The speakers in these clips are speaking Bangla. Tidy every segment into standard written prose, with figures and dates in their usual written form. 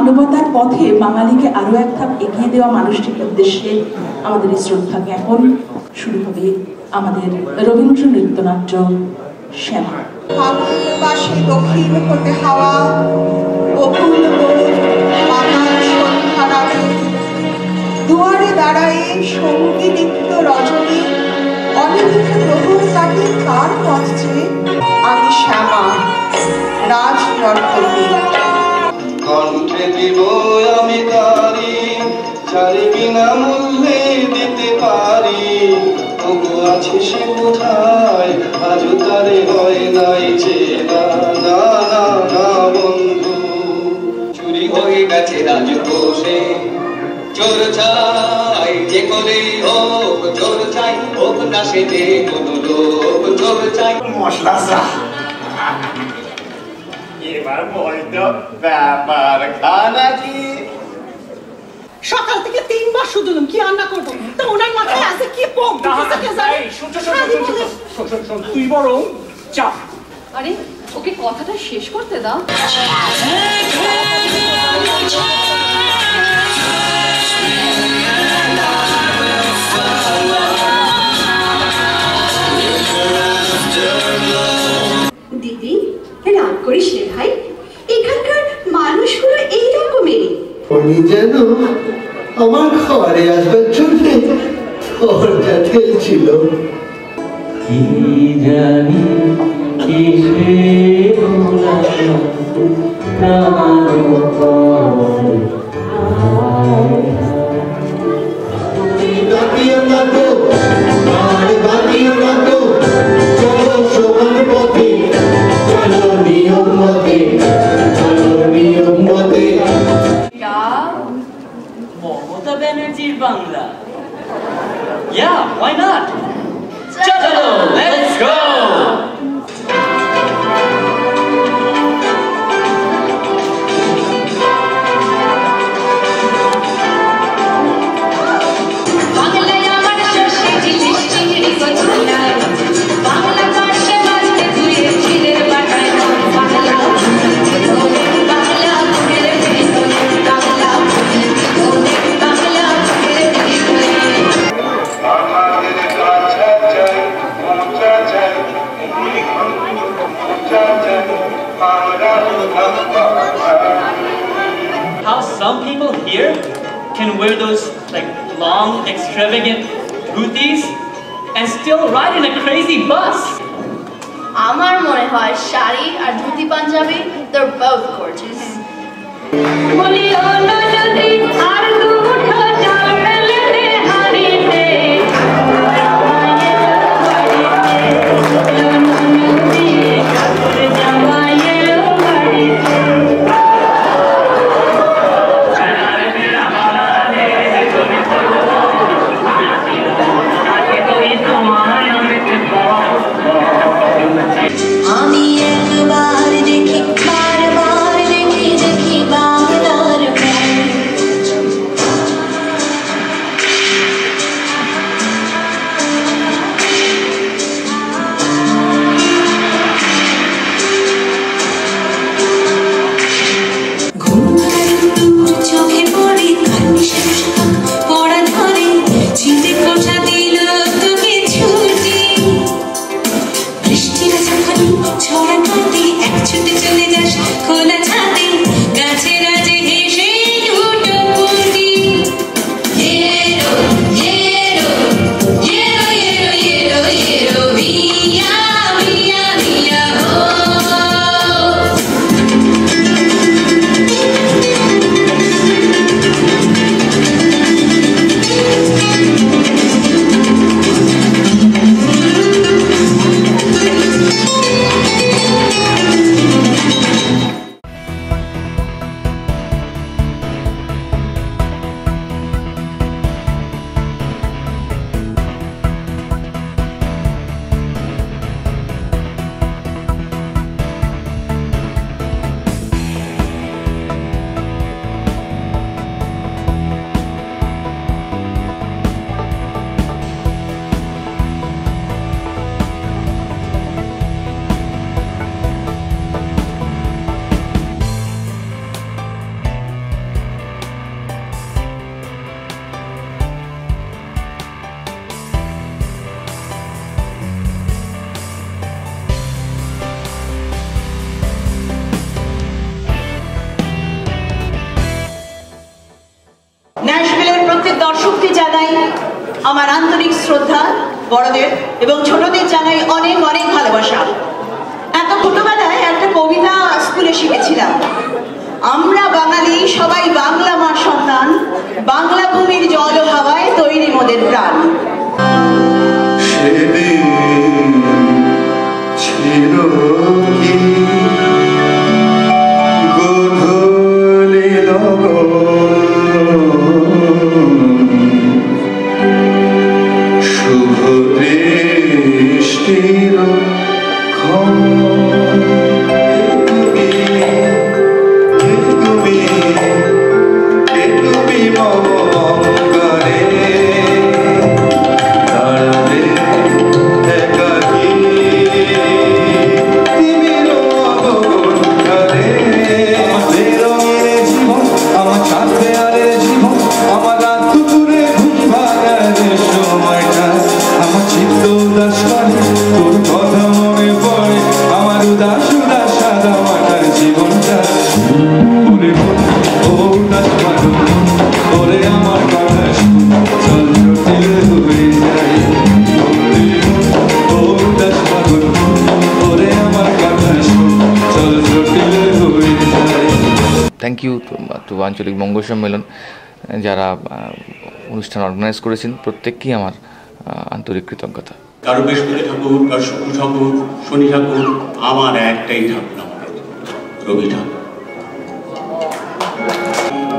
মানবতার পথে বাঙালিকে আরো এক ধাপ এগিয়ে দেওয়া মানুষটির উদ্দেশ্যে আমাদের এই শ্রদ্ধা জ্ঞাপন। শুরু হবে আমাদের রবীন্দ্র নৃত্যনাট্য শ্যামা। ফাল্গুনবাসে দক্ষিণ হতে হাওয়া বকুল দুয়ারে দাঁড়ায় সঙ্গীলিপ্ত রজনী অনিমিত প্রহর কাটে তার পথে আমি শ্যামা রাজ নর্তকী। কণ্ঠে দিব আমি তারি যারে বিনা মূল্যে দিতে পারি। তবু আছে সে কোথায় আজ তারে হয় নাই চেনা। না না না বন্ধু, চুরি হয়ে গেছে রাজকোষে চোর চাই যে করেই হোক, চোর চাই হোক না সে যে কোনো লোক, চোর চাই মশলা চা। এবার বলতো ব্যাপার খানা কি? সকাল থেকে 3 বার শুধুলাম কি রান্না করবো, তো ওনার মাথায় আছে কি পোক তুই বরং চা। আরে ওকে কথাটা শেষ করতে দাও। দিদি রাগ করিস রে ভাই, এখানকার মানুষগুলো এইরকমেরই। উনি যেন আমার খাবারে আসবার জন্য দরজা ঠেলছিল। কি জানি কিসে Mamata Banerjee's Bangla. Yeah, why not? Chalo, let's go! How some people here can wear those like long, extravagant dhootis and still ride in a crazy bus. আমার মনে হয় শাড়ি আর dhoti panjabi, they're both gorgeous. আমার আন্তরিক শ্রদ্ধা, বড়দের এবং ছোটদের জানাই অনেক অনেক ভালোবাসা। এত ছোটবেলায় একটা কবিতা স্কুলে শিখেছিলাম, আমরা বাঙালি সবাই বাংলা মার সন্তান, বাংলা ভূমির জল ও হাওয়ায় তৈরি মোদের প্রাণ। সেদিন ছিল কি গোধূলি লগন, শুভ দৃষ্টির থ্যাংক ইউ টু আঞ্চলিক মঙ্গল সম্মেলন যারা অনুষ্ঠান অর্গানাইজ করেছেন, প্রত্যেককেই আমার আন্তরিক কৃতজ্ঞতা। কারো বৃহস্পতি ঠাকুর, কারো শুক্র ঠাকুর, শনি ঠাকুর, আমার একটাই ঠাকুর, আমাদের রবি ঠাকুর।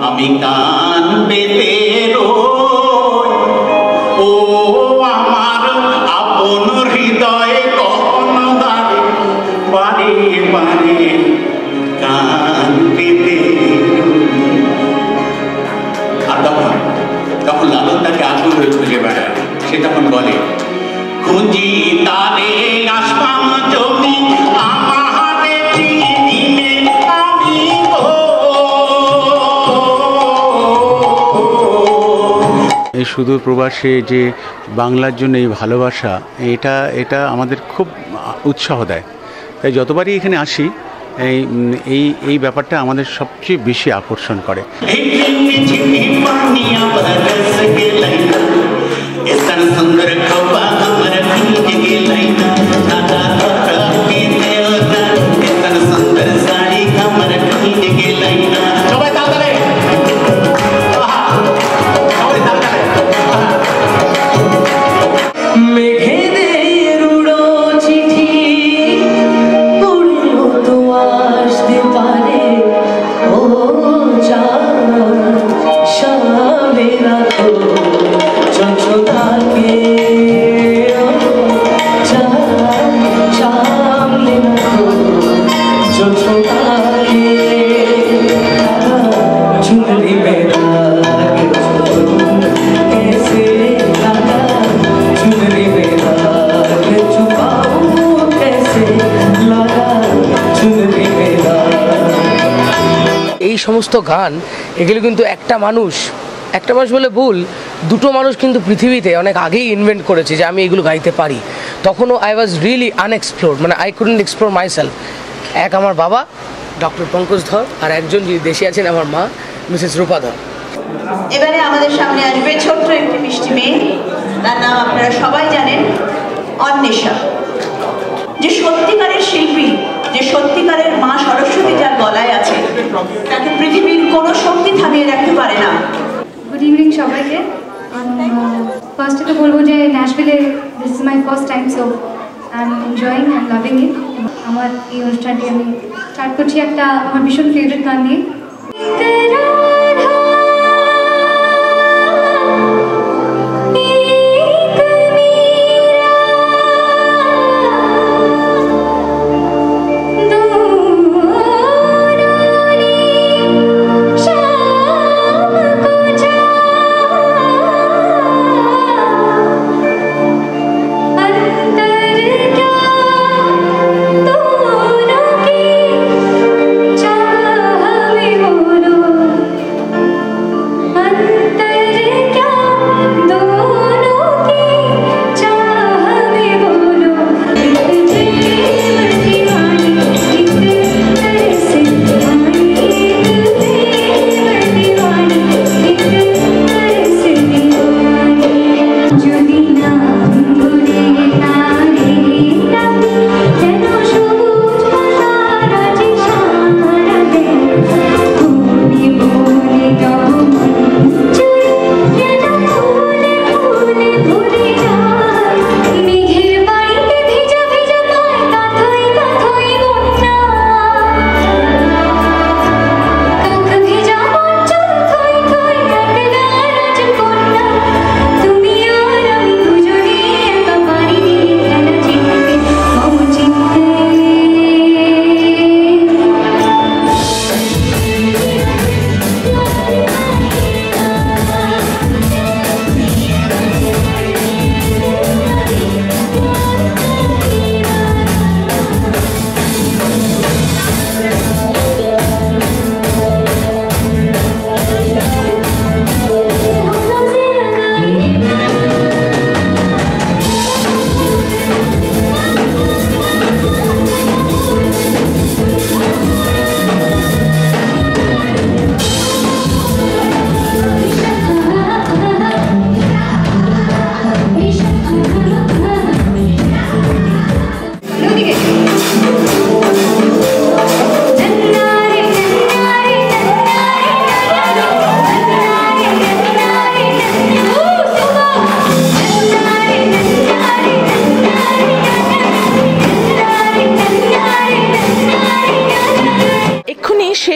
আমি কান পেতে ও আমার আপন হৃদয়ে কখন বারে বারে কান পেতে। আর তখন লালন তাকে আগুন হয়ে খুঁজে বেড়ায়, সে তখন বলে খুঁজি তারে আসবাম জমি আমারে চিনিমে আমি এই সুদূর প্রবাসে যে বাংলার জন্য এই ভালোবাসা, এটা আমাদের খুব উৎসাহ দেয়। তাই যতবারই এখানে আসি এই ব্যাপারটা আমাদের সবচেয়ে বেশি আকর্ষণ করে। এই সমস্ত গান এগুলো কিন্তু একটা মানুষ বলে ভুল, দুটো মানুষ কিন্তু পৃথিবীতে অনেক আগেই ইনভেন্ট করেছে যে আমি এগুলো গাইতে পারি। তখনও আই ওয়াজ রিয়েলি আনএক্সপ্লোর্ড, মানে আই কুডন্ট এক্সপ্লোর মাইসেলফ। এক আমার বাবা ডক্টর পঙ্কজ ধর, আর একজন যিনি দেশে আছেন আমার মা মিসেস রূপা ধর। এবারে আমাদের সামনে আসবে ছোট্ট একটি মিষ্টি মেয়ে, তার নাম আপনারা সবাই জানেন, অন্বেষা। যে সত্যিকারের শিল্পী, যে সত্যিকারের মা সরস্বতী যার গলায় আছে, তাকে পৃথিবীর কোনো শক্তি থামিয়ে রাখতে পারে না। গুড ইভিনিং সবাইকে। ফার্স্টে তো বলবো যে ন্যাশভিলে this is my first time, so I am enjoying and loving it. আমার এই অনুষ্ঠানটি আমি স্টার্ট করছি একটা আমার ভীষণ ফেভারিট গান দিয়ে।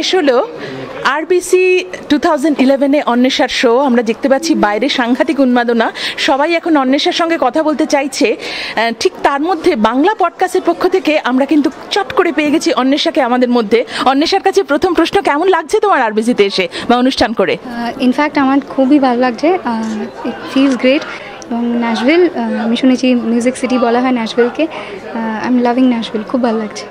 শেষ হলো আরবিসি 2011-এ অন্বেষার শো। আমরা দেখতে পাচ্ছি বাইরে সাংঘাতিক উন্মাদনা, সবাই এখন অন্বেষার সঙ্গে কথা বলতে চাইছে। ঠিক তার মধ্যে বাংলা পডকাস্টের পক্ষ থেকে আমরা কিন্তু চট করে পেয়ে গেছি অন্বেষাকে আমাদের মধ্যে। অন্বেষার কাছে প্রথম প্রশ্ন, কেমন লাগছে তোমার আরবিসিতে এসে বা অনুষ্ঠান করে? ইনফ্যাক্ট আমার খুবই ভালো লাগছে, ইট ফিলস গ্রেট। এবং ন্যাশভিল, আমি শুনেছি মিউজিক সিটি বলা হয় ন্যাশভিলকে, আই এম লাভিং ন্যাশভিল, খুব ভালো লাগছে।